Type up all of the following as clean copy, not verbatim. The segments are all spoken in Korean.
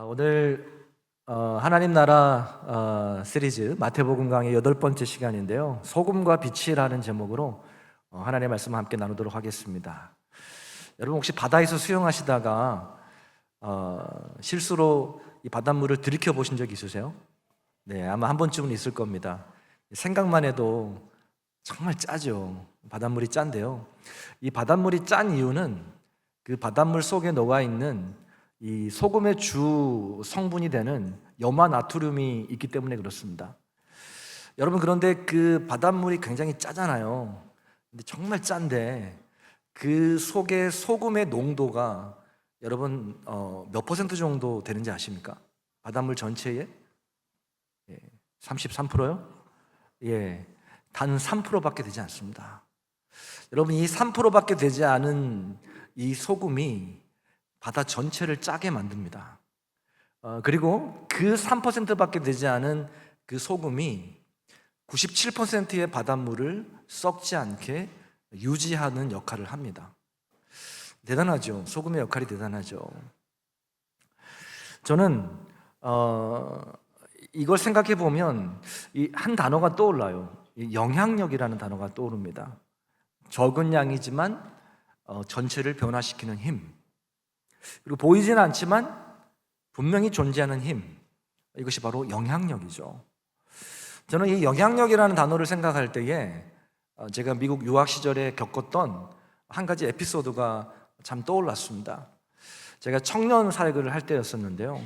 오늘 하나님 나라 시리즈 마태복음 강의 8번째 시간인데요, 소금과 빛이라는 제목으로 하나님의 말씀을 함께 나누도록 하겠습니다. 여러분 혹시 바다에서 수영하시다가 실수로 이 바닷물을 들이켜 보신 적 있으세요? 네, 아마 한 번쯤은 있을 겁니다. 생각만 해도 정말 짜죠. 바닷물이 짠데요, 이 바닷물이 짠 이유는 그 바닷물 속에 녹아있는 이 소금의 주 성분이 되는 염화나트륨이 있기 때문에 그렇습니다. 여러분, 그런데 그 바닷물이 굉장히 짜잖아요. 근데 정말 짠데 그 속에 소금의 농도가 여러분 몇 퍼센트 정도 되는지 아십니까? 바닷물 전체에 33%요? 예, 단 3%밖에 되지 않습니다. 여러분, 이 3%밖에 되지 않은 이 소금이 바다 전체를 짜게 만듭니다. 그리고 그 3%밖에 되지 않은 그 소금이 97%의 바닷물을 썩지 않게 유지하는 역할을 합니다. 대단하죠. 소금의 역할이 대단하죠. 저는 이걸 생각해 보면 이 한 단어가 떠올라요. 영향력이라는 단어가 떠오릅니다. 적은 양이지만 전체를 변화시키는 힘, 그리고 보이지는 않지만 분명히 존재하는 힘, 이것이 바로 영향력이죠. 저는 이 영향력이라는 단어를 생각할 때에 제가 미국 유학 시절에 겪었던 한 가지 에피소드가 참 떠올랐습니다. 제가 청년 사역을 할 때였었는데요,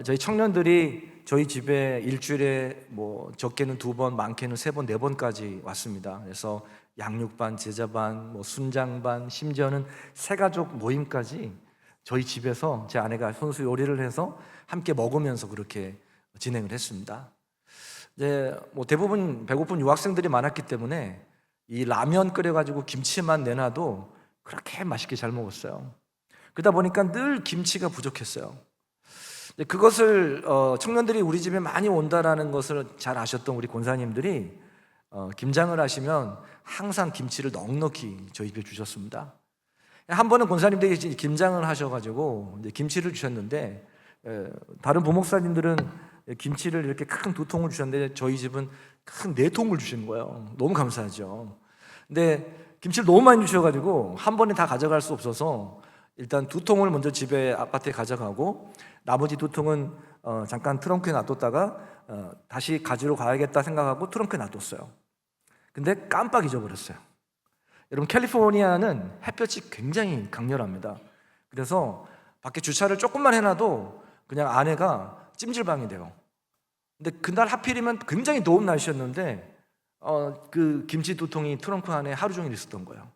저희 청년들이 저희 집에 일주일에 적게는 2번, 많게는 3번, 4번까지 왔습니다. 그래서 양육반, 제자반, 순장반, 심지어는 새가족 모임까지 저희 집에서 제 아내가 손수 요리를 해서 함께 먹으면서 그렇게 진행을 했습니다. 이제 대부분 배고픈 유학생들이 많았기 때문에 이 라면 끓여가지고 김치만 내놔도 그렇게 맛있게 잘 먹었어요. 그러다 보니까 늘 김치가 부족했어요. 그것을 청년들이 우리 집에 많이 온다라는 것을 잘 아셨던 우리 권사님들이 김장을 하시면 항상 김치를 넉넉히 저희 집에 주셨습니다. 한 번은 권사님들이 김장을 하셔가지고 이제 김치를 주셨는데, 다른 부목사님들은 김치를 이렇게 큰 2통을 주셨는데 저희 집은 큰 4통을 주시는 거예요. 너무 감사하죠. 근데 김치를 너무 많이 주셔가지고 한 번에 다 가져갈 수 없어서 일단 2통을 먼저 집에 아파트에 가져가고 나머지 2통은 잠깐 트렁크에 놔뒀다가 다시 가지러 가야겠다 생각하고 트렁크에 놔뒀어요. 근데 깜빡 잊어버렸어요. 여러분, 캘리포니아는 햇볕이 굉장히 강렬합니다. 그래서 밖에 주차를 조금만 해놔도 그냥 아내가 찜질방이 돼요. 근데 그날 하필이면 굉장히 더운 날씨였는데 그 김치 2통이 트렁크 안에 하루 종일 있었던 거예요.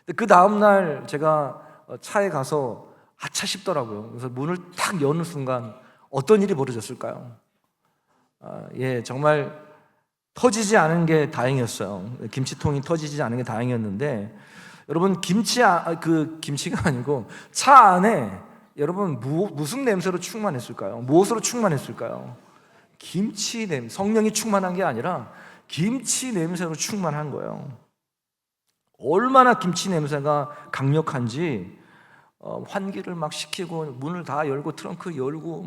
근데 그 다음날 제가 차에 가서 아차 싶더라고요. 그래서 문을 탁 여는 순간 어떤 일이 벌어졌을까요? 정말 터지지 않은 게 다행이었어요. 김치통이 터지지 않은 게 다행이었는데, 여러분, 김치가 아니고 차 안에 여러분 무슨 냄새로 충만했을까요? 무엇으로 충만했을까요? 김치 냄새, 성령이 충만한 게 아니라 김치 냄새로 충만한 거예요. 얼마나 김치 냄새가 강력한지 환기를 막 시키고 문을 다 열고 트렁크 열고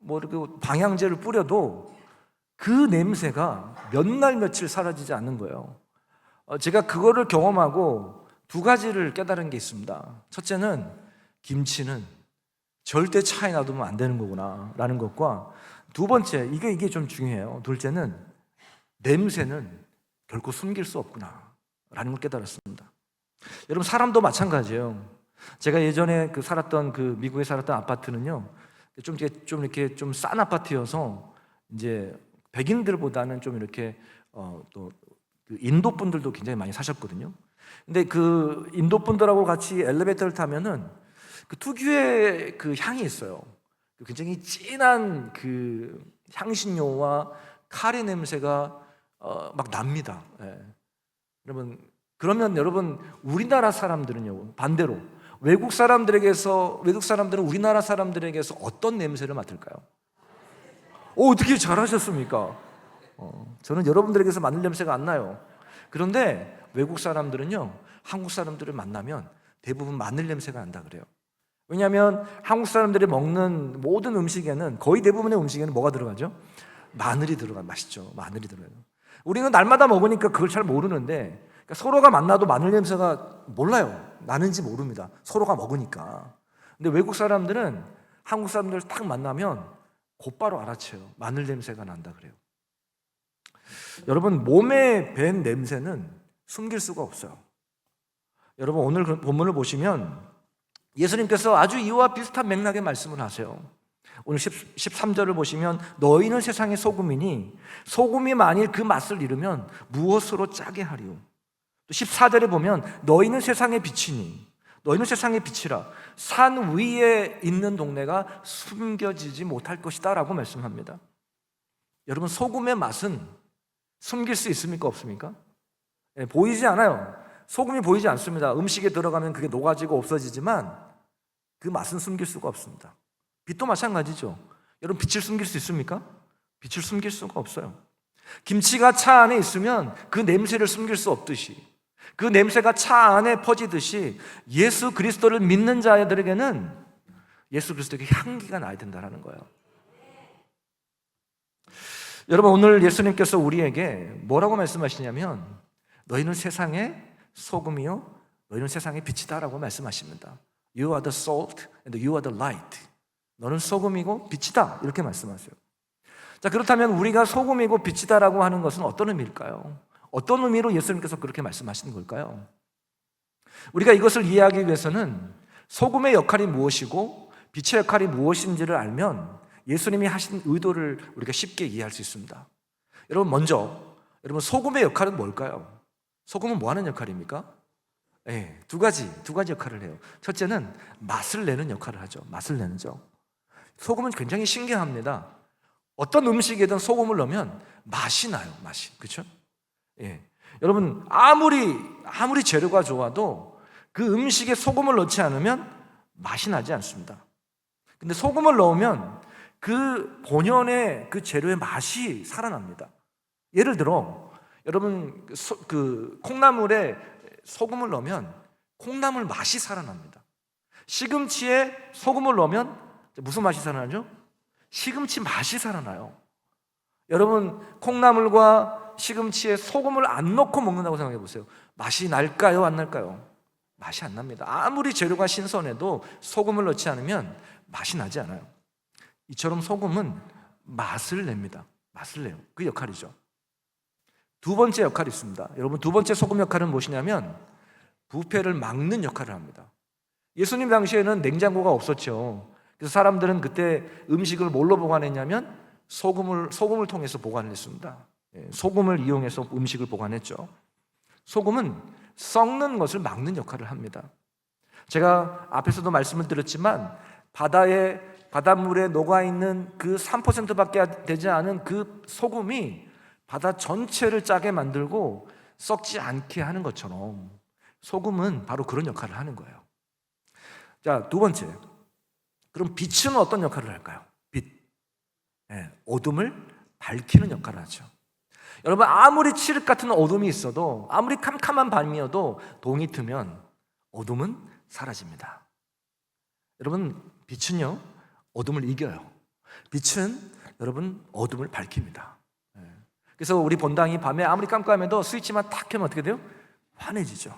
이렇게 방향제를 뿌려도 그 냄새가 몇 날 며칠 사라지지 않는 거예요. 제가 그거를 경험하고 2가지를 깨달은 게 있습니다. 첫째는 김치는 절대 차에 놔두면 안 되는 거구나 라는 것과, 2번째, 이게 좀 중요해요. 둘째는 냄새는 결코 숨길 수 없구나 라는 걸 깨달았습니다. 여러분, 사람도 마찬가지예요. 제가 예전에 미국에 살았던 아파트는요, 좀 이렇게 좀 싼 아파트여서 이제 백인들보다는 좀 이렇게 또 인도 분들도 굉장히 많이 사셨거든요. 근데 그 인도 분들하고 같이 엘리베이터를 타면은 그 특유의 그 향이 있어요. 굉장히 진한 그 향신료와 카레 냄새가 막 납니다. 그러면 여러분, 우리나라 사람들은요, 반대로 외국 사람들은 우리나라 사람들에게서 어떤 냄새를 맡을까요? 어떻게 잘하셨습니까? 저는 여러분들에게서 마늘 냄새가 안 나요. 그런데 외국 사람들은요, 한국 사람들을 만나면 대부분 마늘 냄새가 난다 그래요. 왜냐하면 한국 사람들이 먹는 모든 음식에는, 거의 대부분의 음식에는 뭐가 들어가죠? 마늘이 들어가요. 맛있죠. 마늘이 들어가요. 우리는 날마다 먹으니까 그걸 잘 모르는데, 그러니까 서로가 만나도 마늘 냄새가 몰라요. 나는지 모릅니다. 서로가 먹으니까. 근데 외국 사람들은 한국 사람들 딱 만나면 곧바로 알아채요. 마늘 냄새가 난다 그래요. 여러분, 몸에 밴 냄새는 숨길 수가 없어요. 여러분, 오늘 본문을 보시면 예수님께서 아주 이와 비슷한 맥락의 말씀을 하세요. 오늘 13절을 보시면 너희는 세상의 소금이니 소금이 만일 그 맛을 잃으면 무엇으로 짜게 하리요. 또 14절에 보면 너희는 세상의 빛이니 너희는 세상의 빛이라 산 위에 있는 동네가 숨겨지지 못할 것이다 라고 말씀합니다. 여러분, 소금의 맛은 숨길 수 있습니까? 없습니까? 보이지 않아요. 소금이 보이지 않습니다. 음식에 들어가면 그게 녹아지고 없어지지만 그 맛은 숨길 수가 없습니다. 빛도 마찬가지죠. 여러분, 빛을 숨길 수 있습니까? 빛을 숨길 수가 없어요. 김치가 차 안에 있으면 그 냄새를 숨길 수 없듯이, 그 냄새가 차 안에 퍼지듯이 예수 그리스도를 믿는 자들에게는 예수 그리스도에게 향기가 나야 된다는 거예요. 여러분, 오늘 예수님께서 우리에게 뭐라고 말씀하시냐면 너희는 세상의 소금이요 너희는 세상의 빛이다 라고 말씀하십니다. You are the salt and you are the light. 너는 소금이고 빛이다 이렇게 말씀하세요. 자, 그렇다면 우리가 소금이고 빛이다라고 하는 것은 어떤 의미일까요? 어떤 의미로 예수님께서 그렇게 말씀하시는 걸까요? 우리가 이것을 이해하기 위해서는 소금의 역할이 무엇이고 빛의 역할이 무엇인지를 알면 예수님이 하신 의도를 우리가 쉽게 이해할 수 있습니다. 여러분, 먼저 여러분, 소금의 역할은 뭘까요? 소금은 뭐 하는 역할입니까? 네, 두 가지 역할을 해요. 첫째는 맛을 내는 역할을 하죠. 맛을 내는죠. 소금은 굉장히 신기합니다. 어떤 음식에든 소금을 넣으면 맛이 나요. 맛이. 그렇죠? 예. 여러분, 아무리 재료가 좋아도 그 음식에 소금을 넣지 않으면 맛이 나지 않습니다. 근데 소금을 넣으면 그 본연의 그 재료의 맛이 살아납니다. 예를 들어 여러분, 그 콩나물에 소금을 넣으면 콩나물 맛이 살아납니다. 시금치에 소금을 넣으면 무슨 맛이 살아나죠? 시금치 맛이 살아나요. 여러분, 콩나물과 시금치에 소금을 안 넣고 먹는다고 생각해 보세요. 맛이 날까요? 안 날까요? 맛이 안 납니다. 아무리 재료가 신선해도 소금을 넣지 않으면 맛이 나지 않아요. 이처럼 소금은 맛을 냅니다. 맛을 내요. 그 역할이죠. 두 번째 역할이 있습니다. 여러분, 두 번째 소금 역할은 무엇이냐면 부패를 막는 역할을 합니다. 예수님 당시에는 냉장고가 없었죠. 그래서 사람들은 그때 음식을 뭘로 보관했냐면 소금을 통해서 보관을 했습니다. 소금을 이용해서 음식을 보관했죠. 소금은 썩는 것을 막는 역할을 합니다. 제가 앞에서도 말씀을 드렸지만 바닷물에 녹아있는 그 3%밖에 되지 않은 그 소금이 바다 전체를 짜게 만들고 썩지 않게 하는 것처럼 소금은 바로 그런 역할을 하는 거예요. 자, 두 번째, 그럼 빛은 어떤 역할을 할까요? 빛, 어둠을 밝히는 역할을 하죠. 여러분, 아무리 칠흑 같은 어둠이 있어도, 아무리 캄캄한 밤이어도 동이 트면 어둠은 사라집니다. 여러분, 빛은요 어둠을 이겨요. 빛은 여러분 어둠을 밝힙니다. 그래서 우리 본당이 밤에 아무리 깜깜해도 스위치만 탁 켜면 어떻게 돼요? 환해지죠.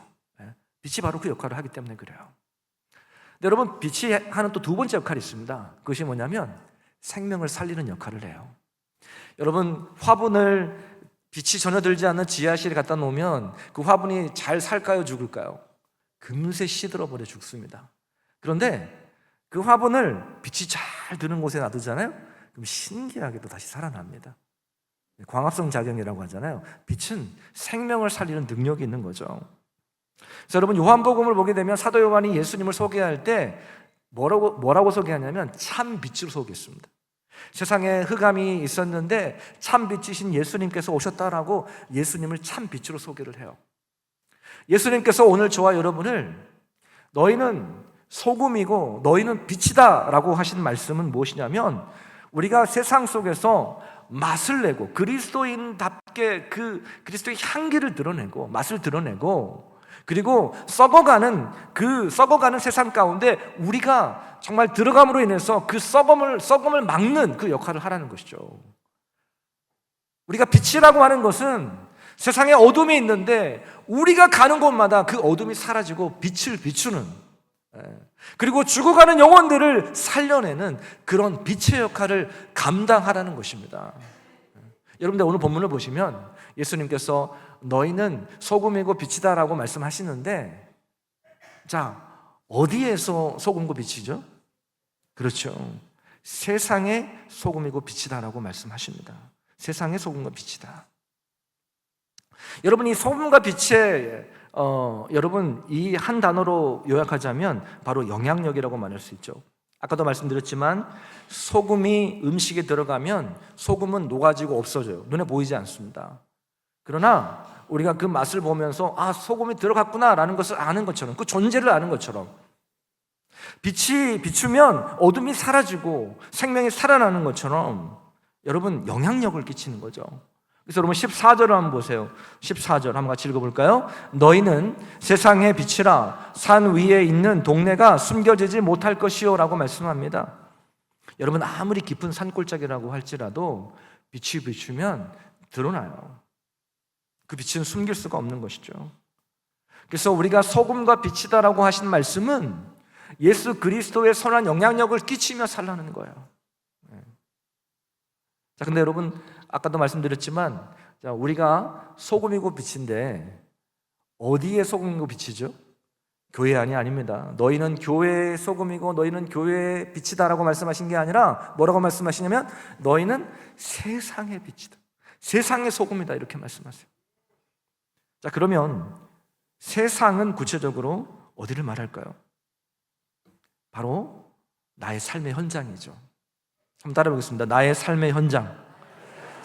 빛이 바로 그 역할을 하기 때문에 그래요. 근데 여러분, 빛이 하는 또 두 번째 역할이 있습니다. 그것이 뭐냐면 생명을 살리는 역할을 해요. 여러분, 화분을 빛이 전혀 들지 않는 지하실에 갖다 놓으면 그 화분이 잘 살까요? 죽을까요? 금세 시들어버려 죽습니다. 그런데 그 화분을 빛이 잘 드는 곳에 놔두잖아요. 그럼 신기하게도 다시 살아납니다. 광합성 작용이라고 하잖아요. 빛은 생명을 살리는 능력이 있는 거죠. 그래서 여러분, 요한복음을 보게 되면 사도 요한이 예수님을 소개할 때 뭐라고 소개하냐면 참 빛으로 소개했습니다. 세상에 흑암이 있었는데 참 빛이신 예수님께서 오셨다라고 예수님을 참 빛으로 소개를 해요. 예수님께서 오늘 저와 여러분을 너희는 소금이고 너희는 빛이다 라고 하신 말씀은 무엇이냐면 우리가 세상 속에서 맛을 내고 그리스도인답게 그 그리스도의 향기를 드러내고 맛을 드러내고 그리고 썩어가는 세상 가운데 우리가 정말 들어감으로 인해서 그 썩음을 막는 그 역할을 하라는 것이죠. 우리가 빛이라고 하는 것은 세상에 어둠이 있는데 우리가 가는 곳마다 그 어둠이 사라지고 빛을 비추는, 그리고 죽어가는 영혼들을 살려내는 그런 빛의 역할을 감당하라는 것입니다. 여러분들 오늘 본문을 보시면 예수님께서 너희는 소금이고 빛이다라고 말씀하시는데, 자, 어디에서 소금과 빛이죠? 그렇죠, 세상의 소금이고 빛이다라고 말씀하십니다. 세상의 소금과 빛이다. 여러분, 이 소금과 빛의 여러분, 이 한 단어로 요약하자면 바로 영향력이라고 말할 수 있죠. 아까도 말씀드렸지만 소금이 음식에 들어가면 소금은 녹아지고 없어져요. 눈에 보이지 않습니다. 그러나 우리가 그 맛을 보면서 소금이 들어갔구나 라는 것을 아는 것처럼, 그 존재를 아는 것처럼, 빛이 비추면 어둠이 사라지고 생명이 살아나는 것처럼 여러분 영향력을 끼치는 거죠. 그래서 여러분 14절을 한번 보세요. 14절 한번 같이 읽어볼까요? 너희는 세상의 빛이라 산 위에 있는 동네가 숨겨지지 못할 것이요 라고 말씀합니다. 여러분, 아무리 깊은 산골짜기라고 할지라도 빛이 비추면 드러나요. 그 빛은 숨길 수가 없는 것이죠. 그래서 우리가 소금과 빛이다라고 하신 말씀은 예수 그리스도의 선한 영향력을 끼치며 살라는 거예요. 자, 근데 여러분, 아까도 말씀드렸지만 우리가 소금이고 빛인데 어디에 소금이고 빛이죠? 교회 안이 아닙니다. 너희는 교회의 소금이고 너희는 교회의 빛이다라고 말씀하신 게 아니라 뭐라고 말씀하시냐면 너희는 세상의 빛이다, 세상의 소금이다, 이렇게 말씀하세요. 자, 그러면 세상은 구체적으로 어디를 말할까요? 바로 나의 삶의 현장이죠. 한번 따라해 보겠습니다. 나의 삶의 현장.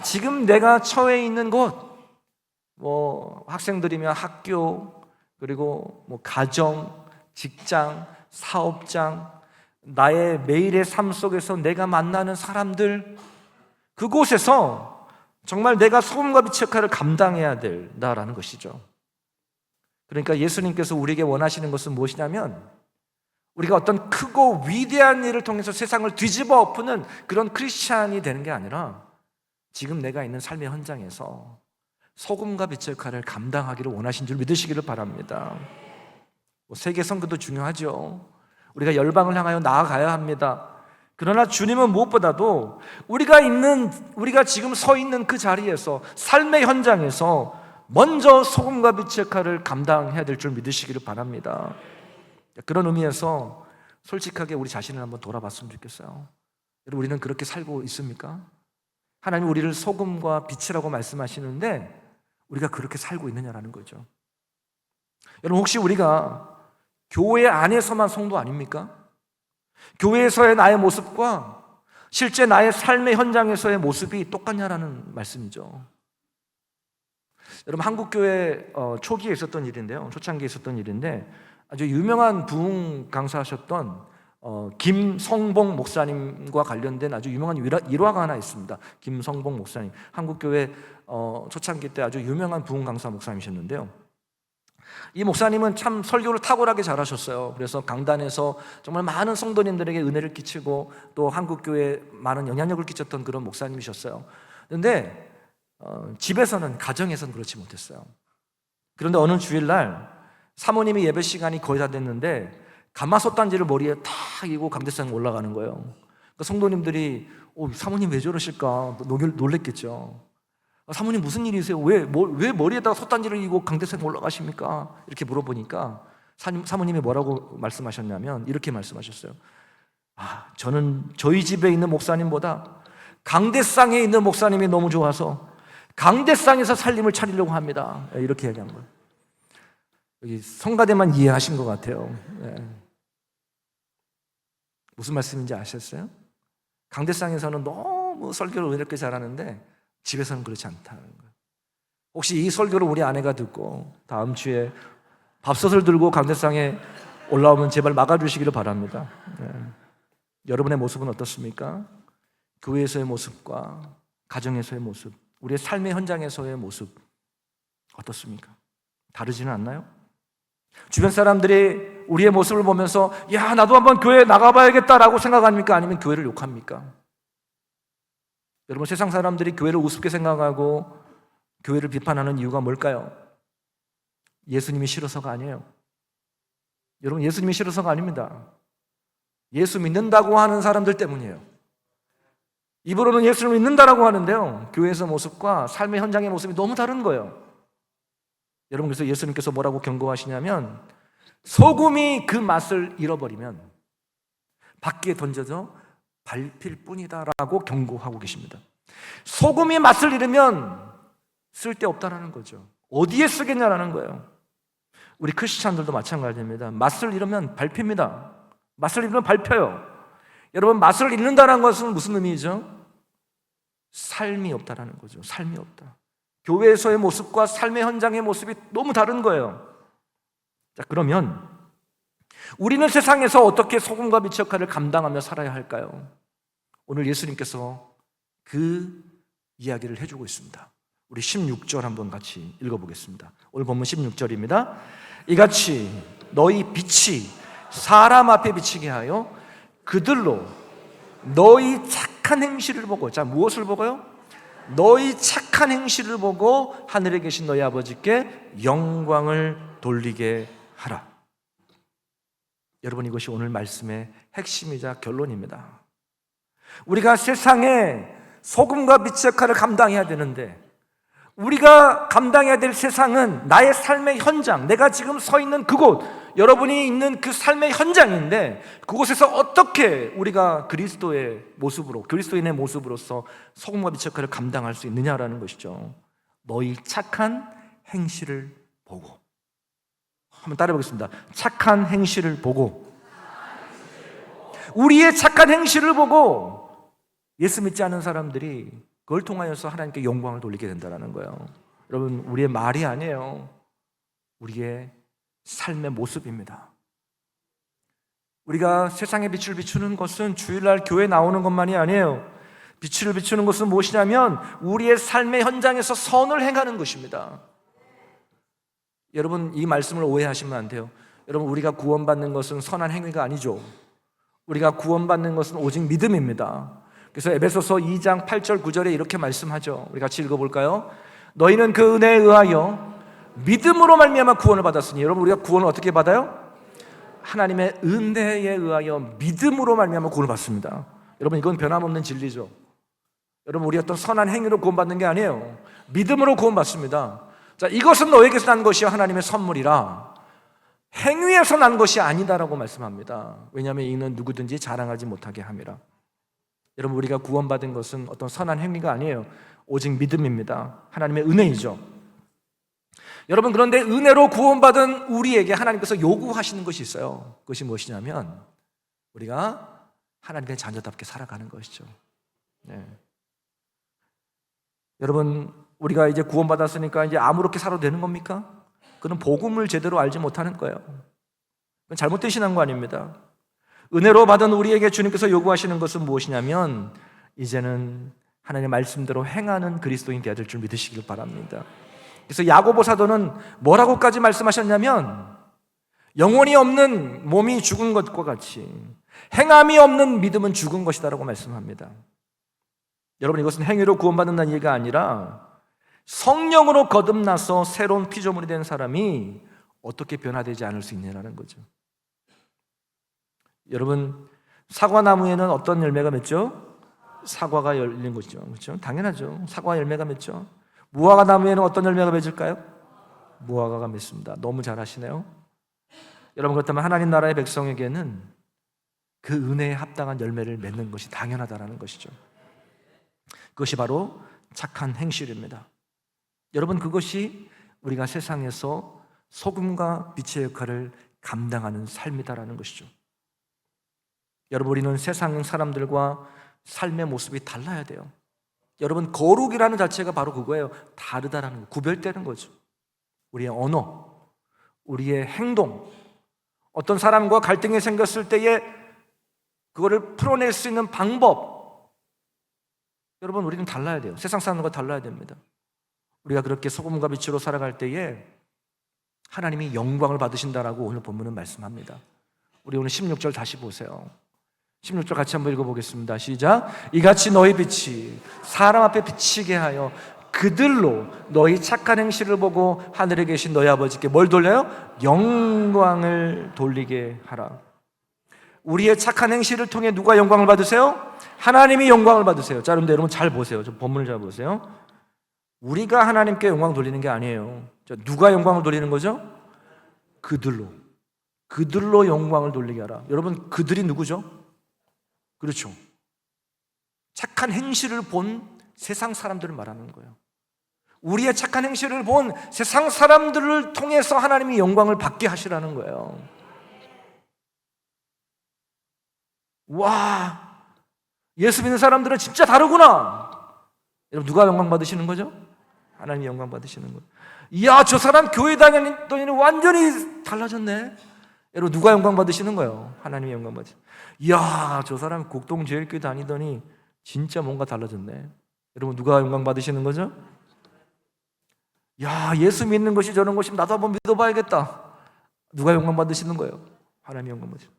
지금 내가 처해 있는 곳, 학생들이면 학교, 그리고 가정, 직장, 사업장, 나의 매일의 삶 속에서 내가 만나는 사람들, 그곳에서 정말 내가 소금과 빛의 역할을 감당해야 된다라는 것이죠. 그러니까 예수님께서 우리에게 원하시는 것은 무엇이냐면 우리가 어떤 크고 위대한 일을 통해서 세상을 뒤집어 엎는 그런 크리스찬이 되는 게 아니라 지금 내가 있는 삶의 현장에서 소금과 빛의 역할을 감당하기를 원하신 줄 믿으시기를 바랍니다. 세계 선교도 중요하죠. 우리가 열방을 향하여 나아가야 합니다. 그러나 주님은 무엇보다도 우리가 지금 서 있는 그 자리에서, 삶의 현장에서 먼저 소금과 빛의 역할을 감당해야 될 줄 믿으시기를 바랍니다. 그런 의미에서 솔직하게 우리 자신을 한번 돌아봤으면 좋겠어요. 여러분, 우리는 그렇게 살고 있습니까? 하나님 우리를 소금과 빛이라고 말씀하시는데 우리가 그렇게 살고 있느냐라는 거죠. 여러분, 혹시 우리가 교회 안에서만 성도 아닙니까? 교회에서의 나의 모습과 실제 나의 삶의 현장에서의 모습이 똑같냐라는 말씀이죠. 여러분, 한국교회 초기에 있었던 일인데요, 초창기에 있었던 일인데 아주 유명한 부흥 강사하셨던 김성봉 목사님과 관련된 아주 유명한 일화가 하나 있습니다. 김성봉 목사님, 한국교회 초창기 때 아주 유명한 부흥 강사 목사님이셨는데요, 이 목사님은 참 설교를 탁월하게 잘하셨어요. 그래서 강단에서 정말 많은 성도님들에게 은혜를 끼치고 또 한국교회에 많은 영향력을 끼쳤던 그런 목사님이셨어요. 그런데 집에서는, 가정에서는 그렇지 못했어요. 그런데 어느 주일날 사모님이 예배 시간이 거의 다 됐는데 가마솥단지를 머리에 탁 이고 강대상에 올라가는 거예요. 그러니까 성도님들이 사모님 왜 저러실까 놀랬겠죠. 사모님 무슨 일이세요? 왜 머리에다가 솥단지를 이고 강대상에 올라가십니까? 이렇게 물어보니까 사모님이 뭐라고 말씀하셨냐면 이렇게 말씀하셨어요. 저는 저희 집에 있는 목사님보다 강대상에 있는 목사님이 너무 좋아서 강대상에서 살림을 차리려고 합니다. 이렇게 얘기한 거예요. 여기 성가대만 이해하신 것 같아요. 무슨 말씀인지 아셨어요? 강대상에서는 너무 설교를 이렇게 잘하는데 집에서는 그렇지 않다는 거예요. 혹시 이 설교를 우리 아내가 듣고 다음 주에 밥솥을 들고 강대상에 올라오면 제발 막아주시기를 바랍니다. 여러분의 모습은 어떻습니까? 교회에서의 모습과 가정에서의 모습, 우리의 삶의 현장에서의 모습 어떻습니까? 다르지는 않나요? 주변 사람들이 우리의 모습을 보면서 야, 나도 한번 교회에 나가봐야겠다라고 생각합니까? 아니면 교회를 욕합니까? 여러분, 세상 사람들이 교회를 우습게 생각하고 교회를 비판하는 이유가 뭘까요? 예수님이 싫어서가 아니에요. 여러분, 예수님이 싫어서가 아닙니다. 예수 믿는다고 하는 사람들 때문이에요. 입으로는 예수를 믿는다라고 하는데요, 교회에서 모습과 삶의 현장의 모습이 너무 다른 거예요. 여러분, 그래서 예수님께서 뭐라고 경고하시냐면, 소금이 그 맛을 잃어버리면 밖에 던져져 밟힐 뿐이다 라고 경고하고 계십니다. 소금이 맛을 잃으면 쓸데없다라는 거죠. 어디에 쓰겠냐라는 거예요. 우리 크리스찬들도 마찬가지입니다. 맛을 잃으면 밟힙니다. 맛을 잃으면 밟혀요. 여러분, 맛을 잃는다는 것은 무슨 의미죠? 삶이 없다라는 거죠. 삶이 없다. 교회에서의 모습과 삶의 현장의 모습이 너무 다른 거예요. 자, 그러면 우리는 세상에서 어떻게 소금과 빛의 역할을 감당하며 살아야 할까요? 오늘 예수님께서 그 이야기를 해주고 있습니다. 우리 16절 한번 같이 읽어보겠습니다. 오늘 본문 16절입니다. 이같이 너희 빛이 사람 앞에 비치게 하여 그들로 너희 착한 행실을 보고, 자, 무엇을 보고요? 너희 착한 행실을 보고 하늘에 계신 너희 아버지께 영광을 돌리게 하라. 여러분, 이것이 오늘 말씀의 핵심이자 결론입니다. 우리가 세상에 소금과 빛의 역할을 감당해야 되는데, 우리가 감당해야 될 세상은 나의 삶의 현장, 내가 지금 서 있는 그곳, 여러분이 있는 그 삶의 현장인데, 그곳에서 어떻게 우리가 그리스도의 모습으로, 그리스도인의 모습으로서 소금과 빛의 역할을 감당할 수 있느냐라는 것이죠. 너희 착한 행실을 보고. 한번 따라해 보겠습니다. 착한 행실을 보고. 우리의 착한 행실을 보고 예수 믿지 않은 사람들이 그걸 통하여서 하나님께 영광을 돌리게 된다는 거예요. 여러분, 우리의 말이 아니에요. 우리의 삶의 모습입니다. 우리가 세상에 빛을 비추는 것은 주일날 교회 나오는 것만이 아니에요. 빛을 비추는 것은 무엇이냐면 우리의 삶의 현장에서 선을 행하는 것입니다. 여러분, 이 말씀을 오해하시면 안 돼요. 여러분, 우리가 구원받는 것은 선한 행위가 아니죠. 우리가 구원받는 것은 오직 믿음입니다. 그래서 에베소서 2장 8절 9절에 이렇게 말씀하죠. 우리 같이 읽어볼까요? 너희는 그 은혜에 의하여 믿음으로 말미암아 구원을 받았으니. 여러분, 우리가 구원을 어떻게 받아요? 하나님의 은혜에 의하여 믿음으로 말미암아 구원을 받습니다. 여러분, 이건 변함없는 진리죠. 여러분, 우리 어떤 선한 행위로 구원받는 게 아니에요. 믿음으로 구원받습니다. 자, 이것은 너에게서 난 것이요 하나님의 선물이라 행위에서 난 것이 아니다라고 말씀합니다. 왜냐하면 이는 누구든지 자랑하지 못하게 함이라. 여러분, 우리가 구원받은 것은 어떤 선한 행위가 아니에요. 오직 믿음입니다. 하나님의 은혜이죠. 여러분, 그런데 은혜로 구원받은 우리에게 하나님께서 요구하시는 것이 있어요. 그것이 무엇이냐면 우리가 하나님의 자녀답게 살아가는 것이죠. 네. 여러분, 우리가 이제 구원받았으니까 이제 아무렇게 살아도 되는 겁니까? 그건 복음을 제대로 알지 못하는 거예요. 그건 잘못된 신앙거 아닙니다. 은혜로 받은 우리에게 주님께서 요구하시는 것은 무엇이냐면 이제는 하나님의 말씀대로 행하는 그리스도인 되어야 될 줄 믿으시길 바랍니다. 그래서 야고보 사도는 뭐라고까지 말씀하셨냐면 영혼이 없는 몸이 죽은 것과 같이 행함이 없는 믿음은 죽은 것이다라고 말씀합니다. 여러분, 이것은 행위로 구원받는다는 얘기가 아니라 성령으로 거듭나서 새로운 피조물이 된 사람이 어떻게 변화되지 않을 수 있느냐는 거죠. 여러분, 사과나무에는 어떤 열매가 맺죠? 사과가 열린 것이죠. 그렇죠? 당연하죠. 사과 열매가 맺죠. 무화과나무에는 어떤 열매가 맺을까요? 무화과가 맺습니다. 너무 잘하시네요. 여러분, 그렇다면 하나님 나라의 백성에게는 그 은혜에 합당한 열매를 맺는 것이 당연하다는 것이죠. 그것이 바로 착한 행실입니다. 여러분, 그것이 우리가 세상에서 소금과 빛의 역할을 감당하는 삶이다라는 것이죠. 여러분, 우리는 세상 사람들과 삶의 모습이 달라야 돼요. 여러분, 거룩이라는 자체가 바로 그거예요. 다르다라는 거, 구별되는 거죠. 우리의 언어, 우리의 행동, 어떤 사람과 갈등이 생겼을 때에 그거를 풀어낼 수 있는 방법, 여러분, 우리는 달라야 돼요. 세상 사람과 달라야 됩니다. 우리가 그렇게 소금과 빛으로 살아갈 때에 하나님이 영광을 받으신다라고 오늘 본문은 말씀합니다. 우리 오늘 16절 다시 보세요. 16절 같이 한번 읽어보겠습니다. 시작. 이같이 너희 빛이 사람 앞에 비치게 하여 그들로 너희 착한 행실을 보고 하늘에 계신 너희 아버지께 뭘 돌려요? 영광을 돌리게 하라. 우리의 착한 행실을 통해 누가 영광을 받으세요? 하나님이 영광을 받으세요. 자, 그런데 여러분 잘 보세요. 좀 본문을 잘 보세요. 우리가 하나님께 영광 돌리는 게 아니에요. 자, 누가 영광을 돌리는 거죠? 그들로 영광을 돌리게 하라. 여러분, 그들이 누구죠? 그렇죠. 착한 행실을 본 세상 사람들을 말하는 거예요. 우리의 착한 행실을 본 세상 사람들을 통해서 하나님이 영광을 받게 하시라는 거예요. 와, 예수 믿는 사람들은 진짜 다르구나. 여러분, 누가 영광 받으시는 거죠? 하나님이 영광 받으시는 거예요. 이야, 저 사람 교회 다녔더니 완전히 달라졌네. 여러분, 누가 영광 받으시는 거예요? 하나님이 영광 받으시는 거예요. 이야, 저 사람 곡동제일교회 다니더니 진짜 뭔가 달라졌네. 여러분, 누가 영광 받으시는 거죠? 야, 예수 믿는 것이 저런 것이면 나도 한번 믿어봐야겠다. 누가 영광 받으시는 거예요? 하나님이 영광 받으시는 거예요.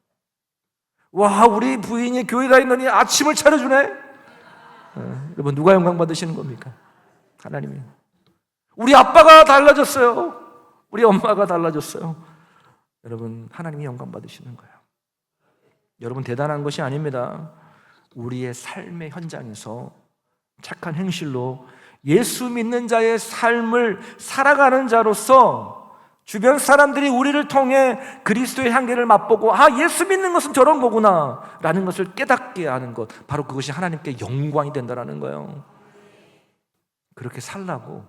와, 우리 부인이 교회 다니더니 아침을 차려주네. 여러분, 누가 영광 받으시는 겁니까? 하나님이. 우리 아빠가 달라졌어요. 우리 엄마가 달라졌어요. 여러분, 하나님이 영광 받으시는 거예요. 여러분, 대단한 것이 아닙니다. 우리의 삶의 현장에서 착한 행실로 예수 믿는 자의 삶을 살아가는 자로서 주변 사람들이 우리를 통해 그리스도의 향기를 맛보고, 아, 예수 믿는 것은 저런 거구나 라는 것을 깨닫게 하는 것, 바로 그것이 하나님께 영광이 된다는 거예요. 그렇게 살라고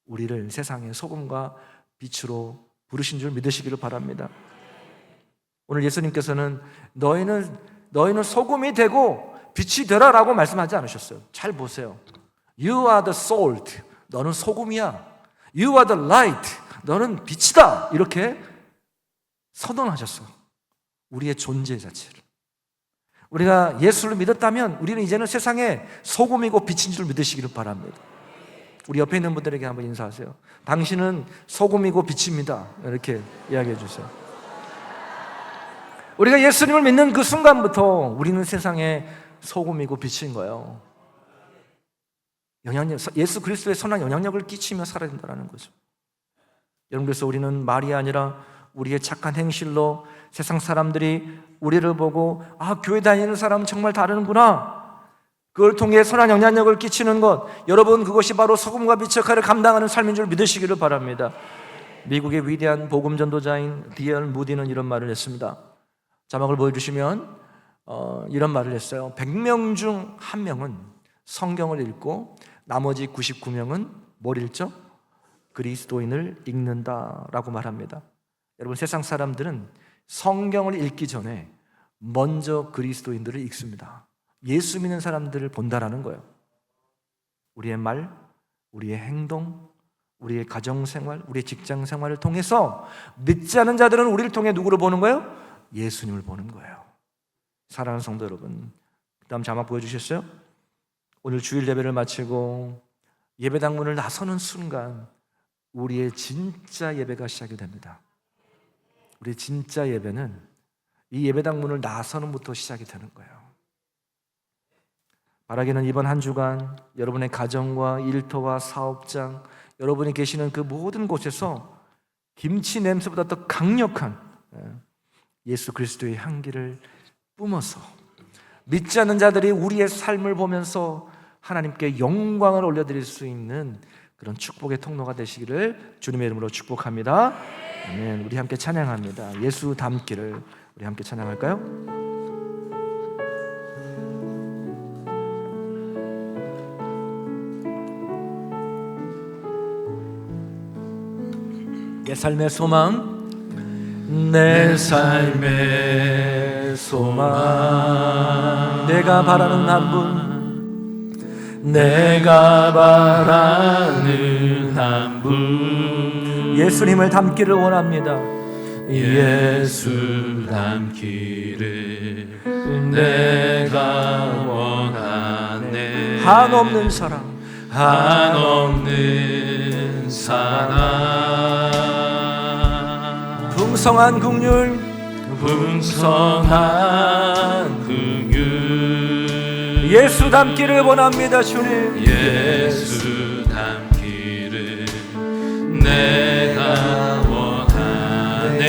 우리를 세상의 소금과 빛으로 부르신 줄 믿으시기를 바랍니다. 오늘 예수님께서는 너희는 소금이 되고 빛이 되라라고 말씀하지 않으셨어요. 잘 보세요. You are the salt. 너는 소금이야. You are the light. 너는 빛이다. 이렇게 선언하셨어요. 우리의 존재 자체를. 우리가 예수를 믿었다면 우리는 이제는 세상에 소금이고 빛인 줄 믿으시기를 바랍니다. 우리 옆에 있는 분들에게 한번 인사하세요. 당신은 소금이고 빛입니다. 이렇게 이야기해 주세요. 우리가 예수님을 믿는 그 순간부터 우리는 세상에 소금이고 빛인 거예요. 예수 그리스도의 선한 영향력을 끼치며 살아야 된다는 거죠. 여러분, 그래서 우리는 말이 아니라 우리의 착한 행실로 세상 사람들이 우리를 보고, 아, 교회 다니는 사람은 정말 다르구나, 그걸 통해 선한 영향력을 끼치는 것, 여러분, 그것이 바로 소금과 빛의 역할을 감당하는 삶인 줄 믿으시기를 바랍니다. 미국의 위대한 복음 전도자인 D.L. 무디는 이런 말을 했습니다. 자막을 보여주시면 이런 말을 했어요. 100명 중 1명은 성경을 읽고 나머지 99명은 뭘 읽죠? 그리스도인을 읽는다라고 말합니다. 여러분, 세상 사람들은 성경을 읽기 전에 먼저 그리스도인들을 읽습니다. 예수 믿는 사람들을 본다라는 거예요. 우리의 말, 우리의 행동, 우리의 가정생활, 우리의 직장생활을 통해서 믿지 않은 자들은 우리를 통해 누구를 보는 거예요? 예수님을 보는 거예요. 사랑하는 성도 여러분, 그 다음 자막 보여주셨어요? 오늘 주일 예배를 마치고 예배당문을 나서는 순간 우리의 진짜 예배가 시작이 됩니다. 우리의 진짜 예배는 이 예배당문을 나서는부터 시작이 되는 거예요. 바라기는 이번 한 주간 여러분의 가정과 일터와 사업장, 여러분이 계시는 그 모든 곳에서 김치 냄새보다 더 강력한 예수 그리스도의 향기를 뿜어서 믿지 않는 자들이 우리의 삶을 보면서 하나님께 영광을 올려드릴 수 있는 그런 축복의 통로가 되시기를 주님의 이름으로 축복합니다. 아멘. 우리 함께 찬양합니다. 예수 닮기를 우리 함께 찬양할까요? 내 삶의 소망, 내 삶의 소망, 내가 바라는 한 분, 내가 바라는 한 분, 예수님을 닮기를 원합니다. 예수 닮기를 내가 원하네. 한없는 사랑, 한없는 사랑, 풍성한 긍휼 풍성한 긍휼 예수 닮기를 원합니다. 주님 예수 닮기를 내가 원하네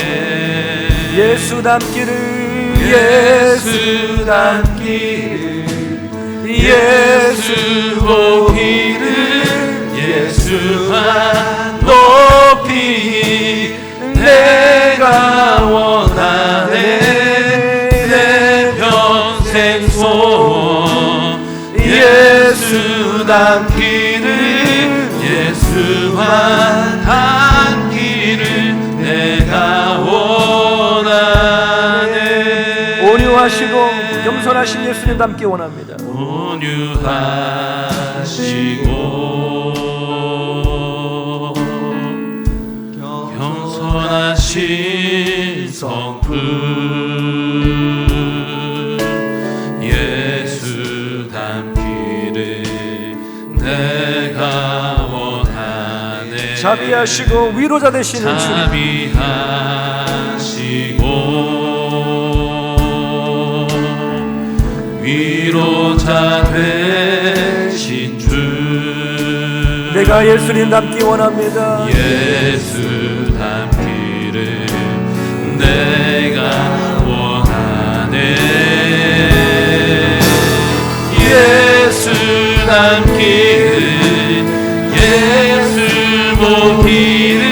예수 닮기를 예수 닮기를 예수 보기를 예수만 높이 내가 원하네 내 평생 소원 예수 닮기를 예수만 닮기를 내가 원하네 온유하시고 겸손하신 예수님 닮기 원합니다. 온유하시고 겸손하신 성품 예수 닮기를 내가 원하네 자비하시고 위로자 되시는 주님 자비하시고 위로자 되신 주 내가 예수님 닮기 원합니다. 예수 닮기를 내가 원하네 예수 닮기를 예수 보기를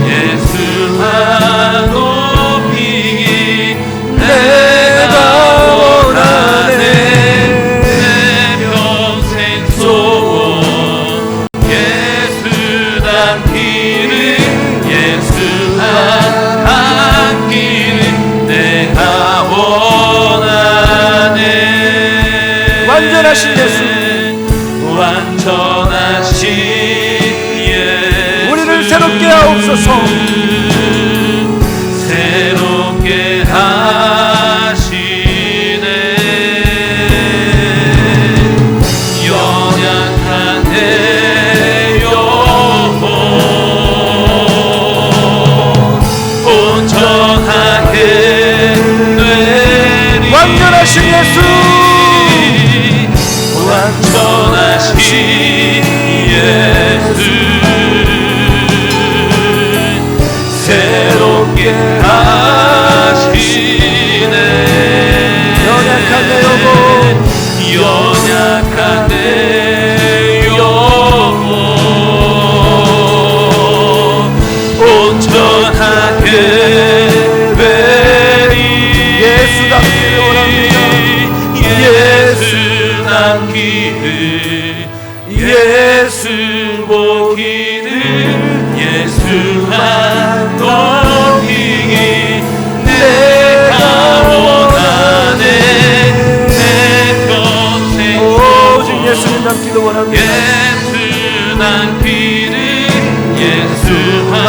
예수만 높이기 내가 원하네 내 평생 소원 예수 닮기를 예수만 닮기를 내가 원하네 완전하신 예수 완전하신 예수 우리를 새롭게 하옵소서 새롭게 하시네 연약한 내 영혼 온전하게 되리 완전하신 예수 완전하신 예수 새롭게 하시네 연약한 내 영혼 연약한 내 영혼 온전하게 되리 예수 닮기를 원합니다. 예수 닮기를 예수 보기를 예수만 높이기 내가 원하네 내 평생 오직 예수님 닮기를 원합니다. 예수 닮기를 예수만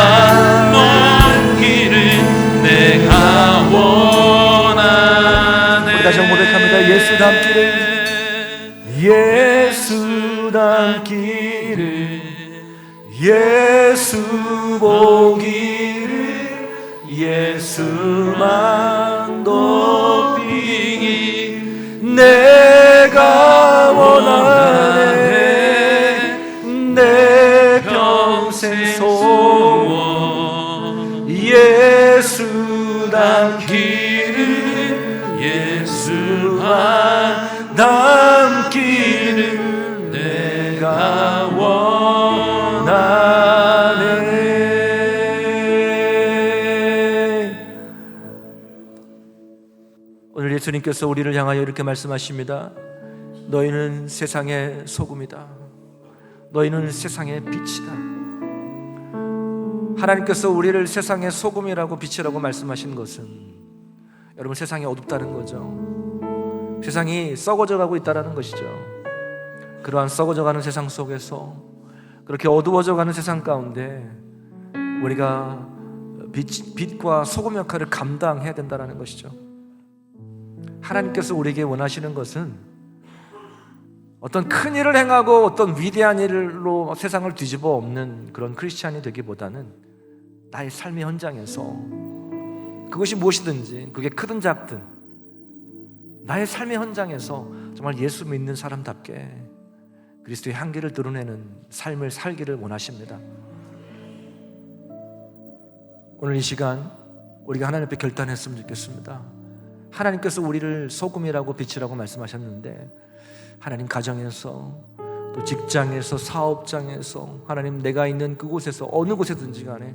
높이기를 내가 원하네 우리 다시 한번 고백합니다. 예수 닮기를 예수 닮기를 예수 보기를 예수만 높이기 내가 원하네 내 평생 소원 예수 닮기를 예수만 닮기를 내가 원하네. 오늘 예수님께서 우리를 향하여 이렇게 말씀하십니다. 너희는 세상의 소금이다. 너희는 세상의 빛이다. 하나님께서 우리를 세상의 소금이라고 빛이라고 말씀하신 것은 여러분 세상이 어둡다는 거죠. 세상이 썩어져 가고 있다는 것이죠. 그러한 썩어져가는 세상 속에서 그렇게 어두워져가는 세상 가운데 우리가 빛과 소금 역할을 감당해야 된다는 것이죠. 하나님께서 우리에게 원하시는 것은 어떤 큰 일을 행하고 어떤 위대한 일로 세상을 뒤집어 엎는 그런 크리스찬이 되기보다는 나의 삶의 현장에서 그것이 무엇이든지, 그게 크든 작든 나의 삶의 현장에서 정말 예수 믿는 사람답게 그리스도의 향기를 드러내는 삶을 살기를 원하십니다. 오늘 이 시간 우리가 하나님 앞에 결단했으면 좋겠습니다. 하나님께서 우리를 소금이라고 빛이라고 말씀하셨는데, 하나님 가정에서, 또 직장에서, 사업장에서, 하나님 내가 있는 그곳에서 어느 곳에든지 간에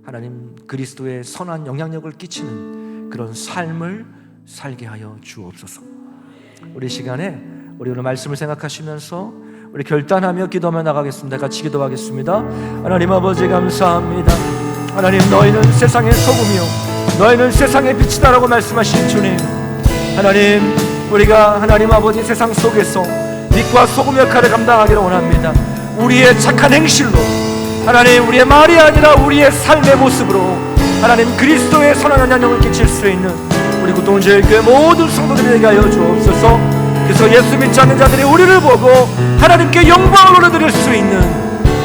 하나님 그리스도의 선한 영향력을 끼치는 그런 삶을 살게 하여 주옵소서. 우리 시간에 우리 오늘 말씀을 생각하시면서 우리 결단하며 기도하며 나가겠습니다. 같이 기도하겠습니다. 하나님 아버지 감사합니다. 하나님, 너희는 세상의 소금이요 너희는 세상의 빛이다라고 말씀하신 주님, 하나님, 우리가 하나님 아버지 세상 속에서 빛과 소금 역할을 감당하기를 원합니다. 우리의 착한 행실로, 하나님, 우리의 말이 아니라 우리의 삶의 모습으로 하나님 그리스도의 선한 영향력을 끼칠 수 있는 우리 구동제일교회 모든 성도들에게 하여 주옵소서. 그래서 예수 믿지 않는 자들이 우리를 보고 하나님께 영광을 올려드릴 수 있는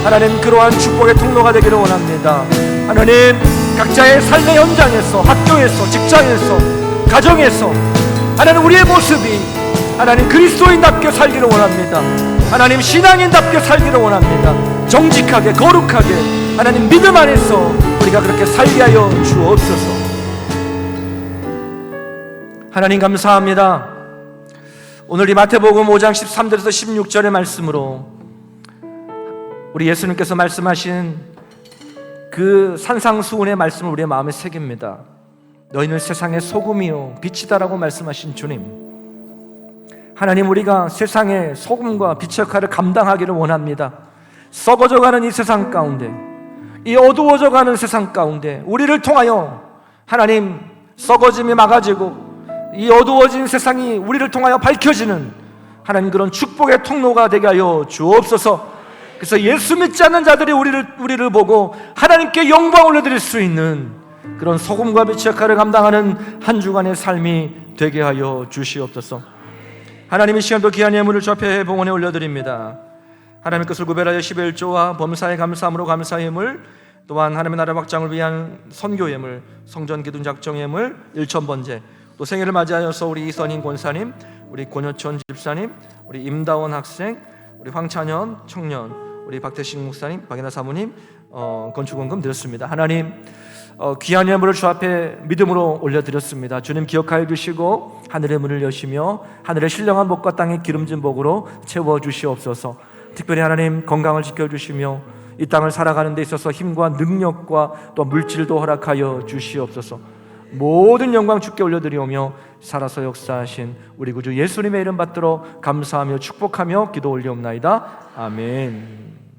하나님 그러한 축복의 통로가 되기를 원합니다. 하나님, 각자의 삶의 현장에서, 학교에서, 직장에서, 가정에서 하나님 우리의 모습이 하나님 그리스도인답게 살기를 원합니다. 하나님 신앙인답게 살기를 원합니다. 정직하게, 거룩하게 하나님 믿음 안에서 우리가 그렇게 살게 하여 주옵소서. 하나님 감사합니다. 오늘 이 마태복음 5장 13절에서 16절의 말씀으로 우리 예수님께서 말씀하신 그 산상수훈의 말씀을 우리의 마음에 새깁니다. 너희는 세상의 소금이요 빛이다라고 말씀하신 주님, 하나님, 우리가 세상의 소금과 빛의 역할을 감당하기를 원합니다. 썩어져가는 이 세상 가운데, 이 어두워져가는 세상 가운데 우리를 통하여 하나님 썩어짐이 막아지고 이 어두워진 세상이 우리를 통하여 밝혀지는 하나님 그런 축복의 통로가 되게 하여 주옵소서. 그래서 예수 믿지 않는 자들이 우리를 보고 하나님께 영광을 올려드릴 수 있는 그런 소금과 빛의 역할을 감당하는 한 주간의 삶이 되게 하여 주시옵소서. 하나님, 이 시간도 귀한 예물을 주 앞에 봉헌에 올려드립니다. 하나님 것을 구별하여 11조와 범사에 감사함으로 감사 예물, 또한 하나님의 나라 확장을 위한 선교 예물, 성전 기둥 작정 예물 1,000번째, 또 생일을 맞이하여서 우리 이선인 권사님, 우리 권여천 집사님, 우리 임다원 학생, 우리 황찬현 청년, 우리 박태식 목사님, 박인하 사모님 건축원금 드렸습니다. 하나님, 귀한 예물을 주 앞에 믿음으로 올려드렸습니다. 주님 기억하여 주시고 하늘의 문을 여시며 하늘의 신령한 복과 땅의 기름진 복으로 채워주시옵소서. 특별히 하나님 건강을 지켜주시며 이 땅을 살아가는 데 있어서 힘과 능력과 또 물질도 허락하여 주시옵소서. 모든 영광 주께 올려드리오며 살아서 역사하신 우리 구주 예수님의 이름 받들어 감사하며 축복하며 기도 올리옵나이다. 아멘.